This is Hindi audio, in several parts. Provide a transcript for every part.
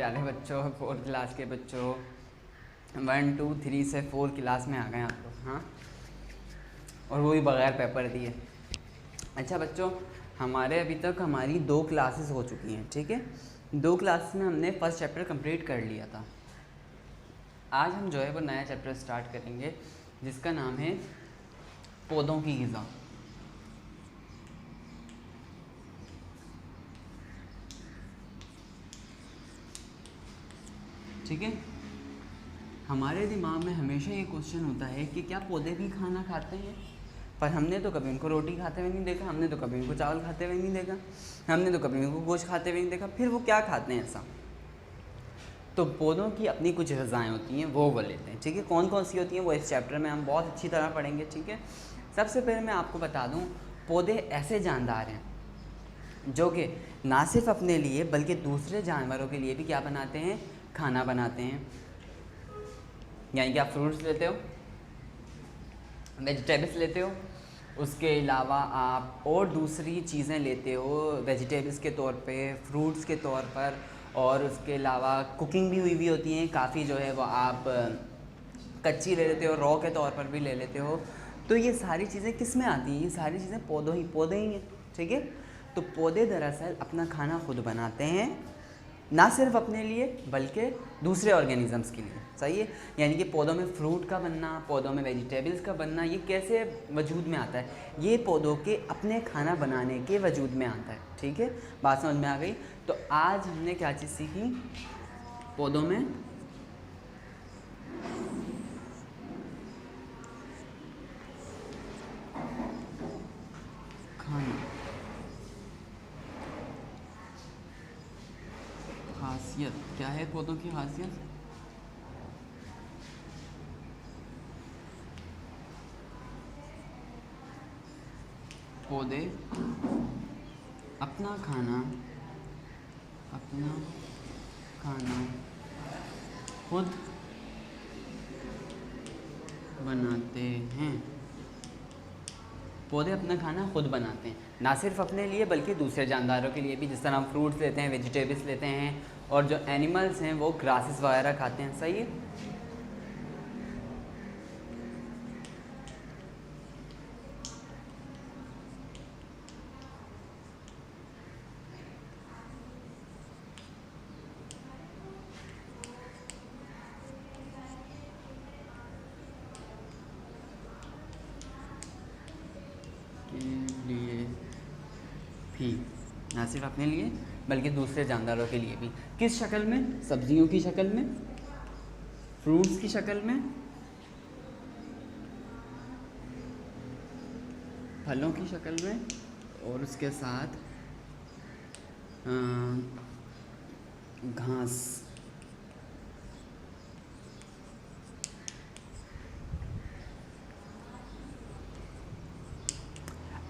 प्यारे बच्चों, 4 क्लास के बच्चों, 1 2 3 से 4 क्लास में आ गए आप लोग। हाँ, और वो भी बगैर पेपर दिए। अच्छा बच्चों, हमारे अभी तक हमारी 2 क्लासेस हो चुकी हैं, ठीक है। 2 क्लासेस में हमने फर्स्ट चैप्टर कंप्लीट कर लिया था। आज हम जो है वो नया चैप्टर स्टार्ट करेंगे जिसका नाम है पौधों की ग़िज़ा। ठीक है। हमारे दिमाग में हमेशा ये क्वेश्चन होता है कि क्या पौधे भी खाना खाते हैं, पर हमने तो कभी उनको रोटी खाते हुए नहीं देखा, हमने तो कभी उनको चावल खाते हुए नहीं देखा, हमने तो कभी उनको गोश्त खाते हुए नहीं देखा। फिर वो क्या खाते हैं ऐसा? तो पौधों की अपनी कुछ ग़िज़ाएँ होती हैं, वो लेते हैं। ठीक है, कौन कौन सी होती हैं वो इस चैप्टर में हम बहुत अच्छी तरह पढ़ेंगे। ठीक है, सबसे पहले मैं आपको बता दूँ, पौधे ऐसे जानदार हैं जो कि ना सिर्फ अपने लिए बल्कि दूसरे जानवरों के लिए भी क्या बनाते हैं, खाना बनाते हैं। यानी कि आप फ्रूट्स लेते हो, वेजिटेबल्स लेते हो, उसके अलावा आप और दूसरी चीज़ें लेते हो वेजिटेबल्स के तौर पे, फ्रूट्स के तौर पर, और उसके अलावा कुकिंग भी हुई होती हैं काफ़ी, जो है वो आप कच्ची ले लेते हो, रॉ के तौर पर भी ले लेते हो। तो ये सारी चीज़ें किस में आती हैं? ये सारी चीज़ें पौधे ही हैं। ठीक है, तो पौधे दरअसल अपना खाना खुद बनाते हैं, ना सिर्फ अपने लिए बल्कि दूसरे ऑर्गेनिजम्स के लिए। सही है, यानी कि पौधों में फ्रूट का बनना, पौधों में वेजिटेबल्स का बनना, ये कैसे वजूद में आता है? ये पौधों के अपने खाना बनाने के वजूद में आता है। ठीक है, बात समझ में आ गई? तो आज हमने क्या चीज़ सीखी? पौधों में खाना, खासियत क्या है पौधों की खासियत? पौधे अपना खाना खुद बनाते हैं। पौधे अपना खाना खुद बनाते हैं, ना सिर्फ अपने लिए बल्कि दूसरे जानदारों के लिए भी। जिस तरह हम फ्रूट्स लेते हैं, वेजिटेबल्स लेते हैं, और जो एनिमल्स हैं वो ग्रासेस वगैरह खाते हैं। सही है। भी ना सिर्फ अपने लिए बल्कि दूसरे जानदारों के लिए भी। किस शक्ल में? सब्जियों की शक्ल में, फ्रूट्स की शक्ल में, फलों की शक्ल में, और उसके साथ घास।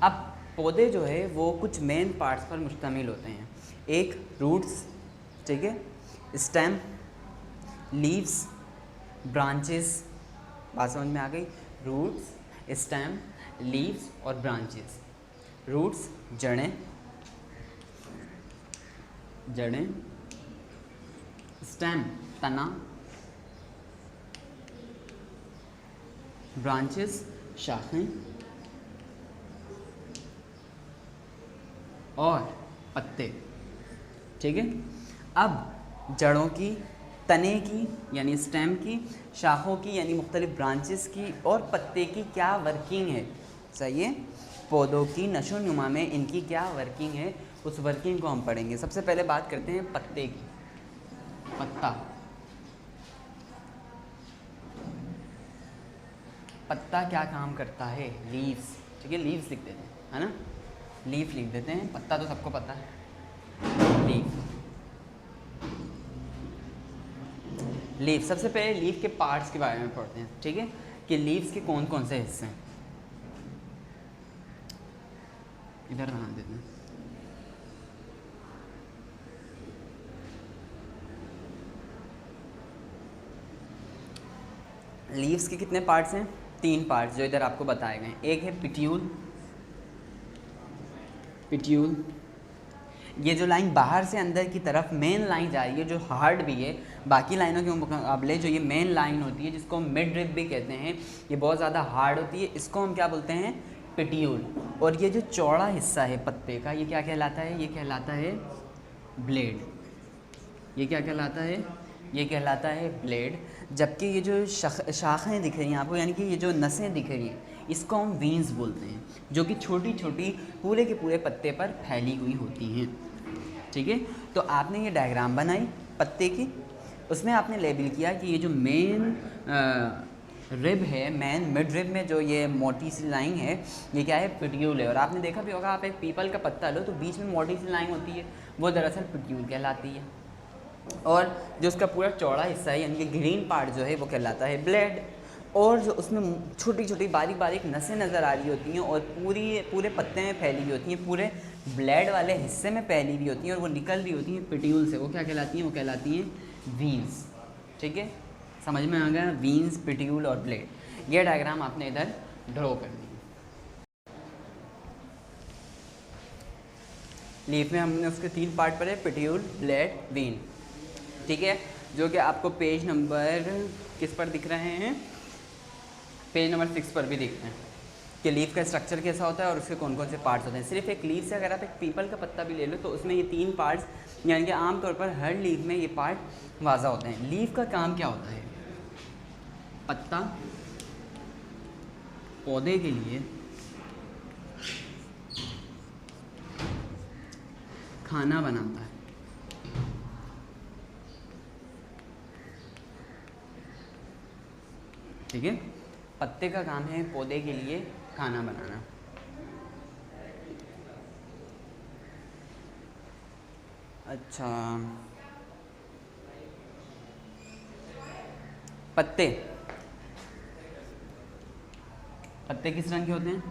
अब पौधे जो है वो कुछ मेन पार्ट्स पर मुश्तमिल होते हैं। एक रूट्स, ठीक है, स्टेम, लीव्स, ब्रांचेस। बात समझ में आ गई? रूट्स, स्टेम, लीव्स और ब्रांचेस। रूट्स जड़ें, स्टेम तना, ब्रांचेस शाखें, और पत्ते। ठीक है, अब जड़ों की, तने की यानी स्टेम की, शाखों की यानी मुख्तलिफ ब्रांचेस की, और पत्ते की क्या वर्किंग है? सही है, पौधों की नशो नुमा में इनकी क्या वर्किंग है, उस वर्किंग को हम पढ़ेंगे। सबसे पहले बात करते हैं पत्ते की। पत्ता क्या काम करता है? लीव्स। ठीक है, लीव्स लिख देते हैं, है ना, लीफ लिख देते हैं। पत्ता तो सबको पता है, लीफ। सबसे पहले लीफ के पार्ट्स के बारे में पढ़ते हैं। ठीक है, कि लीव्स के कौन कौन से हिस्से हैं। इधर बना देते हैं। लीव्स के कितने पार्ट्स हैं? 3 पार्ट्स जो इधर आपको बताए गए हैं। एक है पिट्यूल, ये जो लाइन बाहर से अंदर की तरफ मेन लाइन जा रही है, जो हार्ड भी है बाकी लाइनों के मुकाबले, जो ये मेन लाइन होती है जिसको हम मिड रिब भी कहते हैं, ये बहुत ज़्यादा हार्ड होती है। इसको हम क्या बोलते हैं? पेटियूल। और ये जो चौड़ा हिस्सा है पत्ते का, ये क्या कहलाता है? ये कहलाता है ब्लेड। ये क्या कहलाता है? ये कहलाता है ब्लेड। जबकि ये जो शाखाएँ दिख रही हैं आपको, यानी कि ये जो नसें दिख रही हैं, इसको हम वीन्स बोलते हैं, जो कि छोटी छोटी पूरे के पूरे पत्ते पर फैली हुई होती हैं। ठीक है, तो आपने ये डायग्राम बनाई पत्ते की, उसमें आपने लेबल किया कि ये जो मेन रिब है, मेन मिड रिब में जो ये मोटी सी लाइन है, ये क्या है? पिट्यूल है। और आपने देखा भी होगा, आप एक पीपल का पत्ता लो तो बीच में मोटी सी लाइन होती है, वो दरअसल पिट्यूल कहलाती है। और जो उसका पूरा चौड़ा हिस्सा है, यानी कि ग्रीन पार्ट जो है, वो कहलाता है ब्लेड। और जो उसमें छोटी छोटी बारीक बारीक नसें नज़र आ रही होती हैं और पूरे पत्ते में फैली हुई होती हैं, पूरे ब्लेड वाले हिस्से में फैली हुई होती हैं, और वो निकल रही होती हैं पिट्यूल से, वो क्या कहलाती हैं? वो कहलाती हैं वीन्स। ठीक है, समझ में आ गया? वीन्स, पिट्यूल और ब्लेड। ये डायग्राम आपने इधर ड्रॉ कर दी। लीफ में हमने उसके 3 पार्ट पढ़े, पिट्यूल, ब्लेड, वीन। ठीक है, जो कि आपको पेज नंबर किस पर दिख रहे हैं? पेज नंबर 6 पर भी दिखते हैं कि लीफ का स्ट्रक्चर कैसा होता है और उसके कौन कौन से पार्ट्स होते हैं। सिर्फ एक लीफ से अगर आप एक पीपल का पत्ता भी ले लो तो उसमें ये 3 पार्ट्स, यानी कि आमतौर पर हर लीफ में ये पार्ट वाज़ा होते हैं। लीफ का काम क्या होता है? पत्ता पौधे के लिए खाना बनाता है। ठीक है, पत्ते का काम है पौधे के लिए खाना बनाना। अच्छा, पत्ते किस रंग के होते हैं?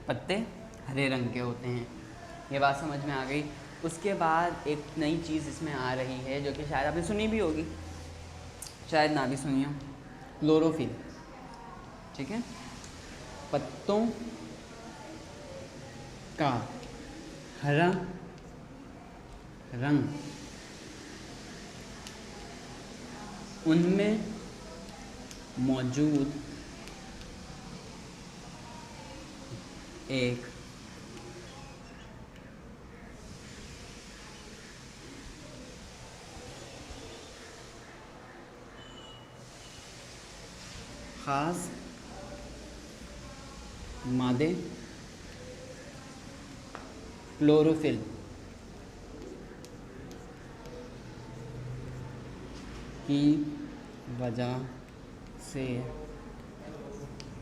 पत्ते हरे रंग के होते हैं। ये बात समझ में आ गई। उसके बाद एक नई चीज़ इसमें आ रही है जो कि शायद आपने सुनी भी होगी, शायद ना भी सुनी हो, क्लोरोफिल। ठीक है, पत्तों का हरा रंग उनमें मौजूद एक खास मादे क्लोरोफिल की वजह से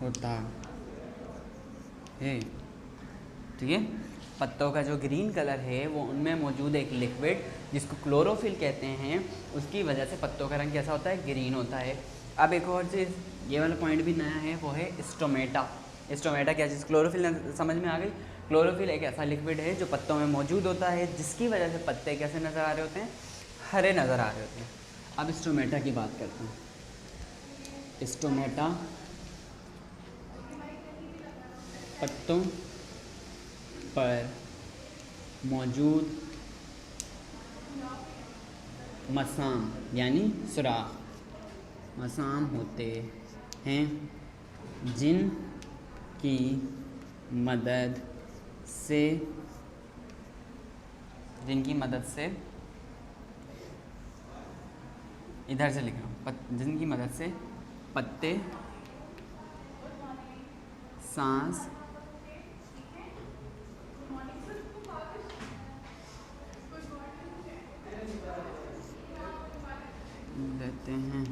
होता है। ठीक है, पत्तों का जो ग्रीन कलर है वो उनमें मौजूद एक लिक्विड जिसको क्लोरोफिल कहते हैं, उसकी वजह से पत्तों का रंग कैसा होता है? ग्रीन होता है। अब एक और चीज़, ये वाला पॉइंट भी नया है, वो है स्टोमेटा। स्टोमेटा क्या चीज़? क्लोरोफिल समझ में आ गई। क्लोरोफिल एक ऐसा लिक्विड है जो पत्तों में मौजूद होता है, जिसकी वजह से पत्ते कैसे नज़र आ रहे होते हैं? हरे नज़र आ रहे होते हैं। अब स्टोमेटा की बात करते हैं। स्टोमेटा पत्तों पर मौजूद मसाम यानी सुराख, मसाम होते हैं जिनकी मदद से इधर से लिख रहा हूँ, जिनकी मदद से पत्ते सांस लेते हैं।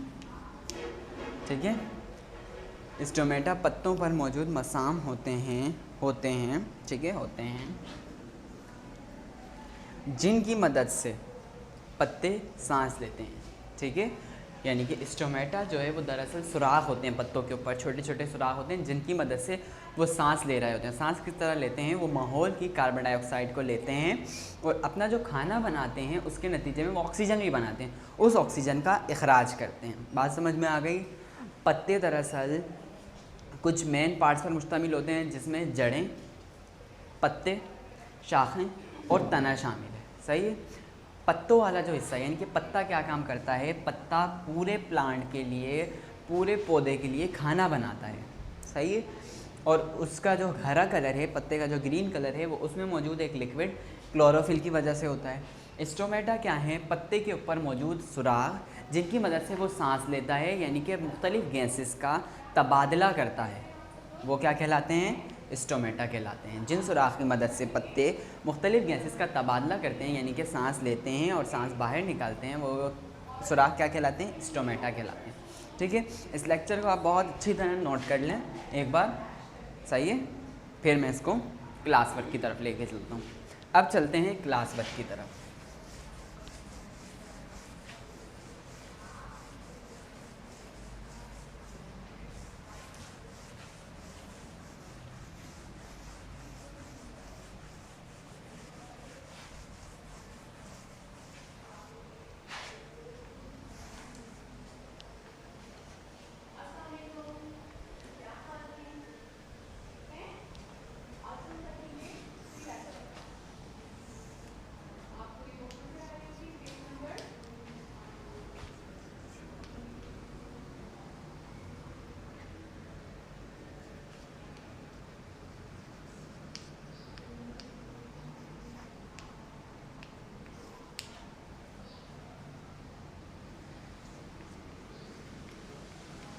ठीक है, स्टोमेटा पत्तों पर मौजूद मसाम होते हैं। ठीक है, होते हैं जिनकी मदद से पत्ते सांस लेते हैं। ठीक है, यानी कि स्टोमेटा जो है वो दरअसल सुराख होते हैं पत्तों के ऊपर, छोटे छोटे सुराख होते हैं जिनकी मदद से वो सांस ले रहे होते हैं। सांस किस तरह लेते हैं? वो माहौल की कार्बन डाइऑक्साइड को लेते हैं और अपना जो खाना बनाते हैं उसके नतीजे में वो ऑक्सीजन भी बनाते हैं, उस ऑक्सीजन का इखराज करते हैं। बात समझ में आ गई? पत्ते दरअसल कुछ मेन पार्ट्स पर मुश्तमिल होते हैं जिसमें जड़ें, पत्ते, शाखें और तना शामिल है। सही है। पत्तों वाला जो हिस्सा यानी कि पत्ता क्या काम करता है? पत्ता पूरे प्लांट के लिए, पूरे पौधे के लिए खाना बनाता है। सही है। और उसका जो हरा कलर है, पत्ते का जो ग्रीन कलर है, वो उसमें मौजूद एक लिक्विड क्लोरोफिल की वजह से होता है। स्टोमेटा क्या है? पत्ते के ऊपर मौजूद सुराख जिनकी मदद से वो सांस लेता है, यानी कि मुख्तलिफ गैसेस का तबादला करता है, वो क्या कहलाते हैं? स्टोमेटा कहलाते हैं। जिन सुराख की मदद से पत्ते मुख्तलिफ गैसेस का तबादला करते हैं, यानी कि सांस लेते हैं और सांस बाहर निकालते हैं, वो सुराख क्या कहलाते हैं? स्टोमेटा कहलाते हैं। ठीक है। इस लेक्चर को आप बहुत अच्छी तरह नोट कर लें एक बार। सही है। फिर मैं इसको क्लास वर्क की तरफ लेके चलता हूँ। अब चलते हैं क्लास वर्क की तरफ।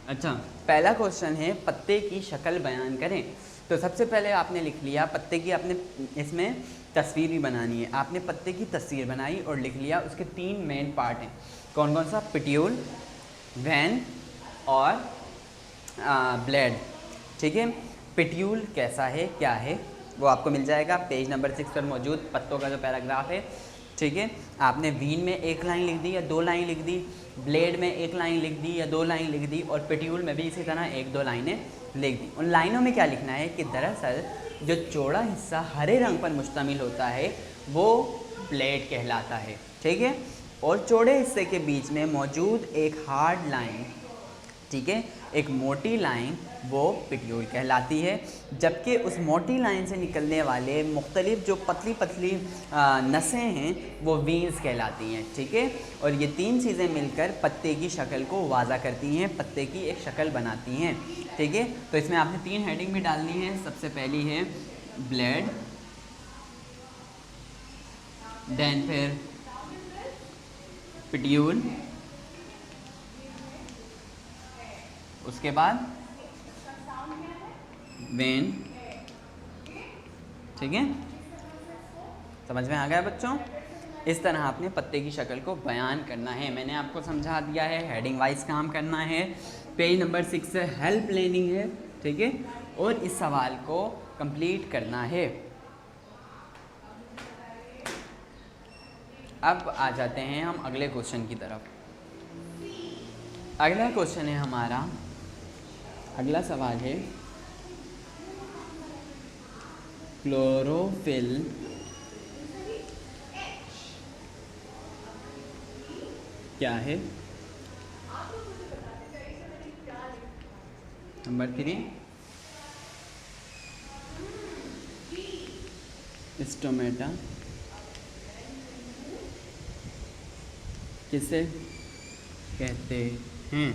अच्छा, पहला क्वेश्चन है पत्ते की शक्ल बयान करें। तो सबसे पहले आपने लिख लिया पत्ते की, आपने इसमें तस्वीर भी बनानी है। आपने पत्ते की तस्वीर बनाई और लिख लिया उसके 3 मेन पार्ट हैं। कौन कौन सा? पिट्यूल, वेन और ब्लेड। ठीक है। पिट्यूल कैसा है, क्या है, वो आपको मिल जाएगा पेज नंबर 6 पर मौजूद पत्तों का जो पैराग्राफ है। ठीक है। आपने वीन में 1 लाइन लिख दी या 2 लाइन लिख दी, ब्लेड में 1 लाइन लिख दी या 2 लाइन लिख दी, और पिट्यूल में भी इसी तरह 1-2 लाइनें लिख दी। उन लाइनों में क्या लिखना है कि दरअसल जो चौड़ा हिस्सा हरे रंग पर मुश्तमिल होता है वो ब्लेड कहलाता है। ठीक है। और चौड़े हिस्से के बीच में मौजूद एक हार्ड लाइन, ठीक है, एक मोटी लाइन, वो पिट्यूल कहलाती है। जबकि उस मोटी लाइन से निकलने वाले मुख्तलिफ जो पतली पतली नसें हैं वो वीन्स कहलाती हैं। ठीक है। और ये 3 चीज़ें मिलकर पत्ते की शक्ल को वाज़ा करती हैं, पत्ते की एक शक्ल बनाती हैं। ठीक है। तो इसमें आपने 3 हेडिंग भी डालनी है। सबसे पहली है ब्लेड, देन फिर पिट्यूल, उसके बाद वेन। ठीक है। समझ में आ गया बच्चों? इस तरह आपने पत्ते की शक्ल को बयान करना है। मैंने आपको समझा दिया है, हेडिंग वाइज काम करना है। पेज नंबर 6 से हेल्प लेनी है। ठीक है। और इस सवाल को कंप्लीट करना है। अब आ जाते हैं हम अगले क्वेश्चन की तरफ। अगला क्वेश्चन है हमारा, अगला सवाल है क्लोरोफिल क्या है? नंबर 3 स्टोमेटा किसे कहते हैं?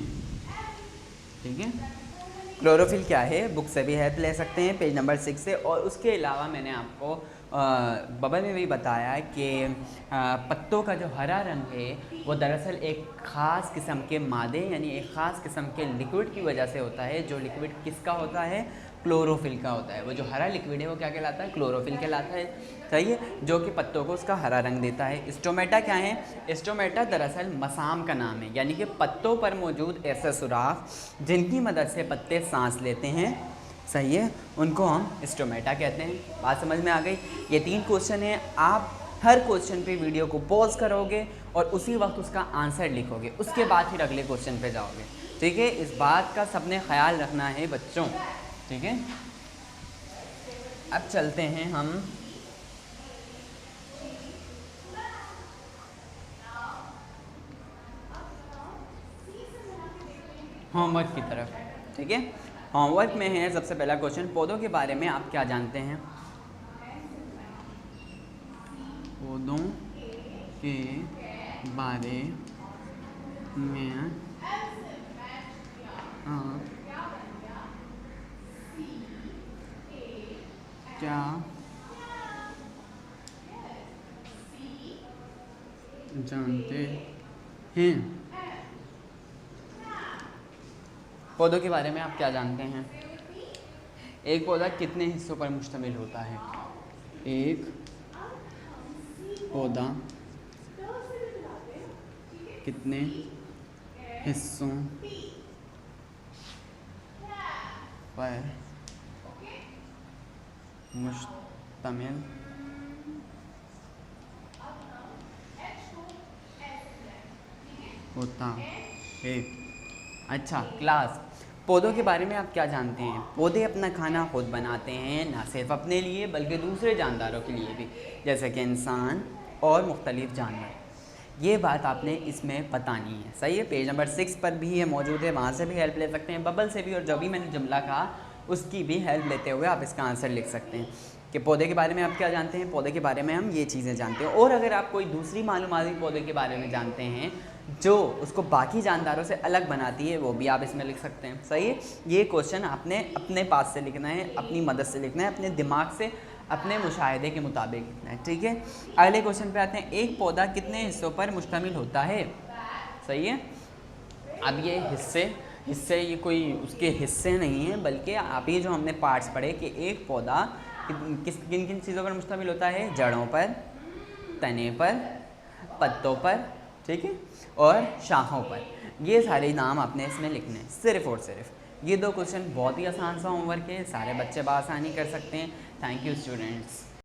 ठीक है। क्लोरोफिल क्या है, बुक से भी हेल्प ले सकते हैं पेज नंबर 6 से। और उसके अलावा मैंने आपको बबल में भी बताया कि पत्तों का जो हरा रंग है वो दरअसल एक ख़ास किस्म के मादे यानी एक ख़ास किस्म के लिक्विड की वजह से होता है। जो लिक्विड किसका होता है? क्लोरोफिल का होता है। वो जो हरा लिक्विड है वो क्या कहलाता है? क्लोरोफिल कहलाता है। सही है। जो कि पत्तों को उसका हरा रंग देता है। स्टोमेटा क्या है? स्टोमेटा दरअसल मसाम का नाम है, यानी कि पत्तों पर मौजूद ऐसे सुराख जिनकी मदद से पत्ते सांस लेते हैं, सही है, उनको हम स्टोमेटा कहते हैं। बात समझ में आ गई? ये 3 क्वेश्चन हैं। आप हर क्वेश्चन पे वीडियो को पॉज करोगे और उसी वक्त उसका आंसर लिखोगे, उसके बाद फिर अगले क्वेश्चन पे जाओगे। ठीक है। इस बात का सबने ख्याल रखना है बच्चों। ठीक है। अब चलते हैं हम होमवर्क की तरफ। ठीक है, होमवर्क में है सबसे पहला क्वेश्चन, पौधों के बारे में आप क्या जानते हैं? पौधों के बारे में आप क्या जानते हैं? पौधों के बारे में आप क्या जानते हैं? एक पौधा कितने हिस्सों पर मुश्तमिल होता है? एक पौधा कितने हिस्सों पर मुश्तमिल होता है? अच्छा क्लास, पौधों के बारे में आप क्या जानते हैं? पौधे अपना खाना खुद बनाते हैं, ना सिर्फ अपने लिए बल्कि दूसरे जानदारों के लिए भी, जैसे कि इंसान और मुख्तलिफ जानवर। ये बात आपने इसमें बतानी है। सही है, पेज नंबर 6 पर भी ये मौजूद है, वहाँ से भी हेल्प ले सकते हैं, बबल से भी, और जो भी मैंने जुमला कहा उसकी भी हेल्प लेते हुए आप इसका आंसर लिख सकते हैं कि पौधे के बारे में आप क्या जानते हैं। पौधे के बारे में हम ये चीज़ें जानते हैं, और अगर आप कोई दूसरी मालूमात पौधे के बारे में जानते हैं जो उसको बाकी जानदारों से अलग बनाती है, वो भी आप इसमें लिख सकते हैं। सही है, ये क्वेश्चन आपने अपने पास से लिखना है, अपनी मदद से लिखना है, अपने दिमाग से, अपने मुशाहिदे के मुताबिक लिखना है। ठीक है, अगले क्वेश्चन पे आते हैं, एक पौधा कितने हिस्सों पर मुश्तमिल होता है? सही है, अब ये हिस्से ये कोई उसके हिस्से नहीं है, बल्कि आप ये जो हमने पार्ट्स पढ़े कि एक पौधा किन किन चीज़ों पर मुश्तमिल होता है? जड़ों पर, तने पर, पत्तों पर, ठीक है, और शाखों पर। ये सारे नाम आपने इसमें लिखने हैं, सिर्फ़ और सिर्फ। ये 2 क्वेश्चन बहुत ही आसान सा होमवर्क है, सारे बच्चे बआसानी कर सकते हैं। Thank you students.